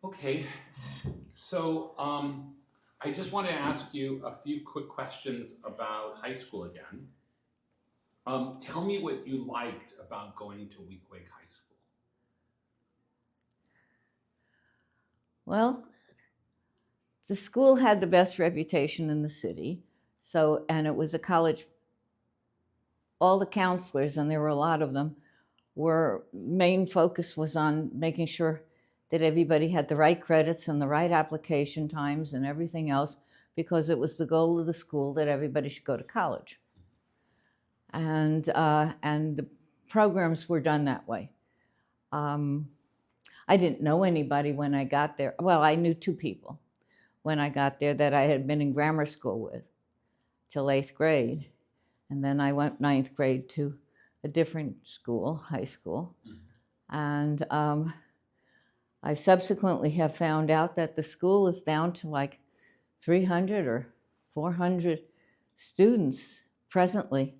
Okay, so I just want to ask you a few quick questions about high school again. Tell me what you liked about going to Weequahic High School. Well, the school had the best reputation in the city, and it was a college. All the counselors, and there were a lot of them, main focus was on making sure that everybody had the right credits and the right application times and everything else, because it was the goal of the school that everybody should go to college. And the programs were done that way. I didn't know anybody when I got there. Well, I knew two people when I got there that I had been in grammar school with till 8th grade. And then I went 9th grade to a different school, high school. And I subsequently have found out that the school is down to like 300 or 400 students presently.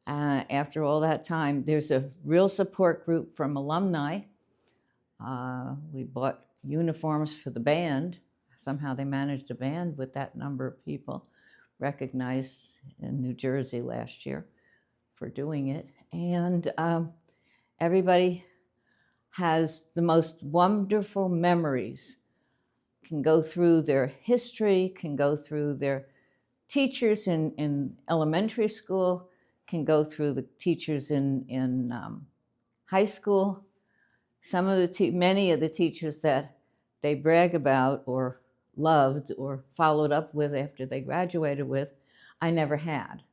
After all that time, there's a real support group from Alumni. We bought uniforms for the band. Somehow they managed a band with that number of people, recognized in New Jersey last year for doing it. And everybody has the most wonderful memories, can go through their history, can go through their teachers in elementary school, can go through the teachers in high school. Many of the teachers that they brag about or loved or followed up with after they graduated with, I never had.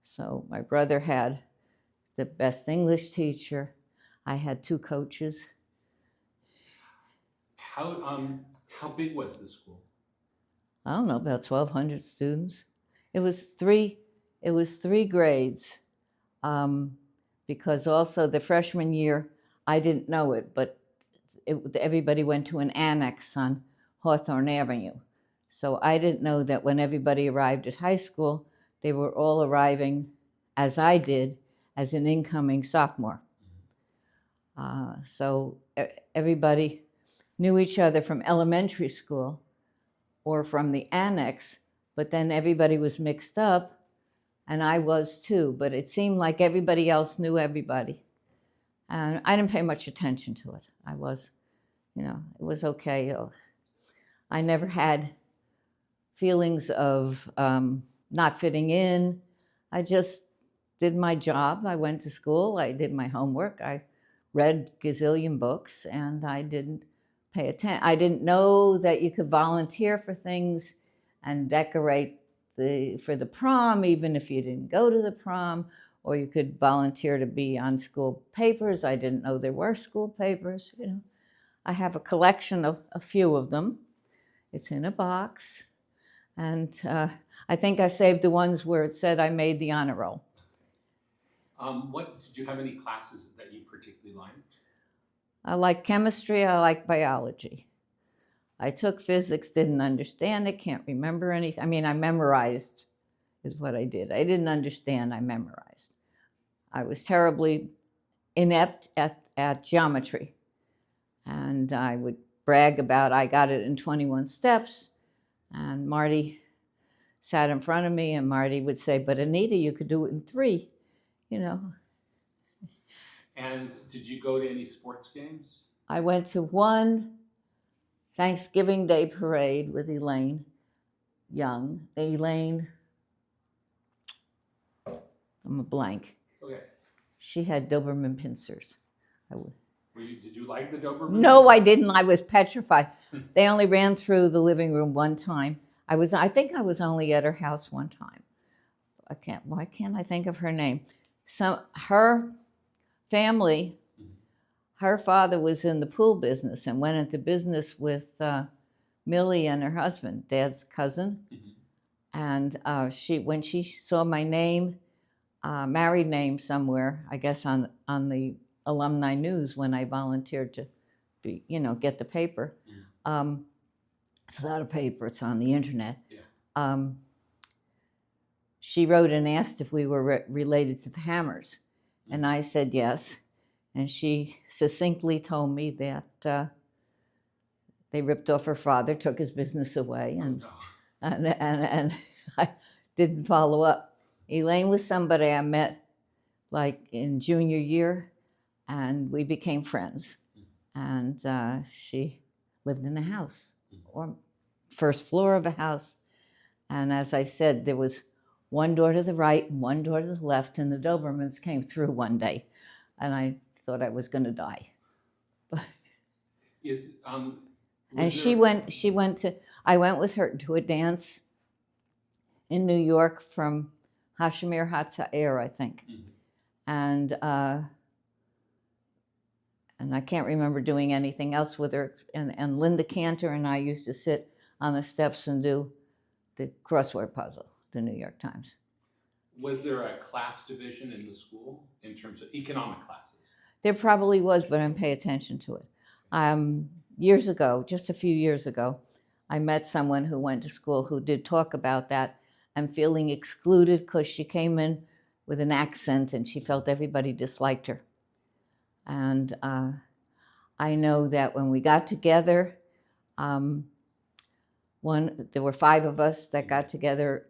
So my brother had the best English teacher. I had 2 coaches. How big was the school? I don't know, about 1,200 students. It was three grades, because also the freshman year, I didn't know it, but everybody went to an annex on Hawthorne Avenue. So I didn't know that when everybody arrived at high school, they were all arriving, as I did, as an incoming sophomore. So everybody knew each other from elementary school or from the annex, but then everybody was mixed up, and I was too, but it seemed like everybody else knew everybody. And I didn't pay much attention to it. I was, it was okay. I never had feelings of not fitting in. I just did my job. I went to school. I did my homework. I read gazillion books, and I didn't pay attention. I didn't know that you could volunteer for things and decorate for the prom, even if you didn't go to the prom, or you could volunteer to be on school papers. I didn't know there were school papers. I have a collection of a few of them. It's in a box, and I think I saved the ones where it said I made the honor roll. Did you have any classes that you particularly liked? I like chemistry, I like biology. I took physics, didn't understand it, can't remember anything. I mean, I memorized is what I did. I didn't understand, I memorized. I was terribly inept at geometry. And I would brag about I got it in 21 steps. And Marty sat in front of me, and Marty would say, but Anita, you could do it in 3, And did you go to any sports games? I went to one Thanksgiving Day parade with Elaine Young. Elaine, I'm a blank. Okay. She had Doberman pincers. Did you like the Doberman? No, I didn't. I was petrified. They only ran through the living room one time. I think I was only at her house one time. Why can't I think of her name? Her family, her father was in the pool business and went into business with Millie and her husband, Dad's cousin. And when she saw my name, married name somewhere, I guess on the Alumni News when I volunteered to get the paper. It's not a paper, it's on the internet. Yeah. She wrote and asked if we were related to the Hammers. And I said yes. And she succinctly told me that They ripped off her father, took his business away, and Oh, and I didn't follow up. Elaine was somebody I met like in junior year, and we became friends. And she lived in a house, or first floor of a house. And as I said, there was one door to the right and one door to the left, and the Dobermans came through one day, and I thought I was going to die. is And she went to, I went with her to a dance in New York from Hashomer, Hatzair, I think. And I can't remember doing anything else with her. And Linda Cantor and I used to sit on the steps and do the crossword puzzle, the New York Times. Was there a class division in the school in terms of economic classes? There probably was, but I didn't pay attention to it. Years ago, just a few years ago, I met someone who went to school who did talk about that and feeling excluded because she came in with an accent and she felt everybody disliked her. And I know that when we got together, there were 5 of us that got together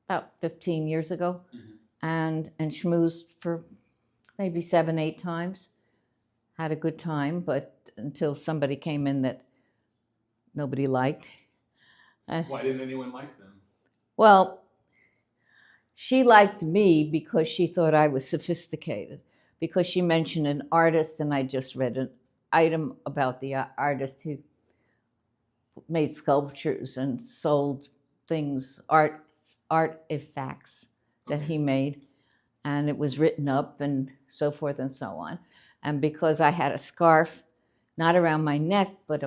about 15 years ago, and schmoozed for maybe 7, 8 times. Had a good time, but until somebody came in that nobody liked. Why didn't anyone like them? Well, she liked me because she thought I was sophisticated, because she mentioned an artist, and I just read an item about the artist who made sculptures and sold things, artifacts that he made, and it was written up and so forth and so on. And because I had a scarf, not around my neck, but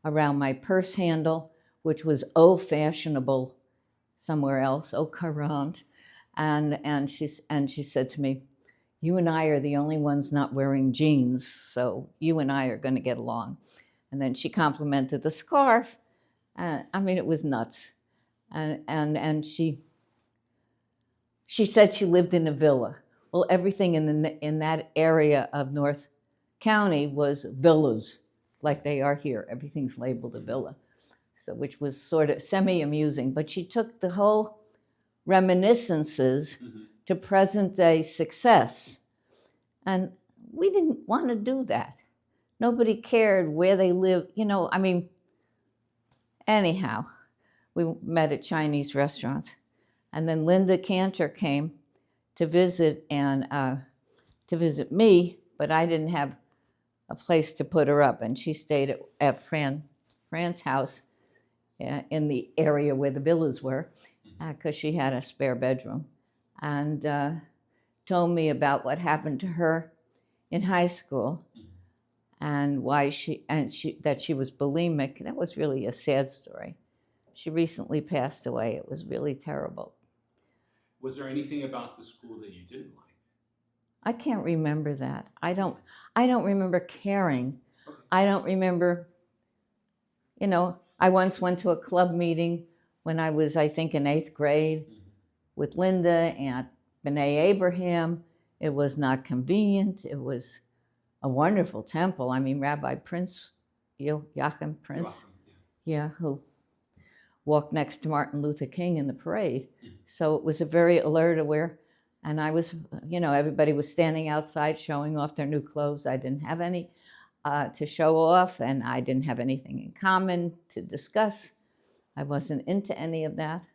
around my purse handle, which was fashionable somewhere else, current, and she said to me, "You and I are the only ones not wearing jeans, so you and I are going to get along." And then she complimented the scarf. I mean, it was nuts. And she said she lived in a villa. Well, everything in that area of North County was villas, like they are here. Everything's labeled a villa, so which was sort of semi-amusing. But she took the whole reminiscences to present-day success, and we didn't want to do that. Nobody cared where they lived. I mean, anyhow, we met at Chinese restaurants, and then Linda Cantor came to visit me, but I didn't have a place to put her up, and she stayed at Fran's house in the area where the villas were, because she had a spare bedroom, and told me about what happened to her in high school, and that she was bulimic. That was really a sad story. She recently passed away. It was really terrible. Was there anything about the school that you didn't like? I can't remember that. I don't remember caring. Okay. I don't remember, I once went to a club meeting when I was, I think, in 8th grade with Linda and Bnei Abraham. It was not convenient. It was a wonderful temple. I mean, Rabbi Prinz, Joachim Prinz, who walked next to Martin Luther King in the parade. So it was a very alert, aware, and I was, everybody was standing outside showing off their new clothes. I didn't have any to show off, and I didn't have anything in common to discuss. I wasn't into any of that.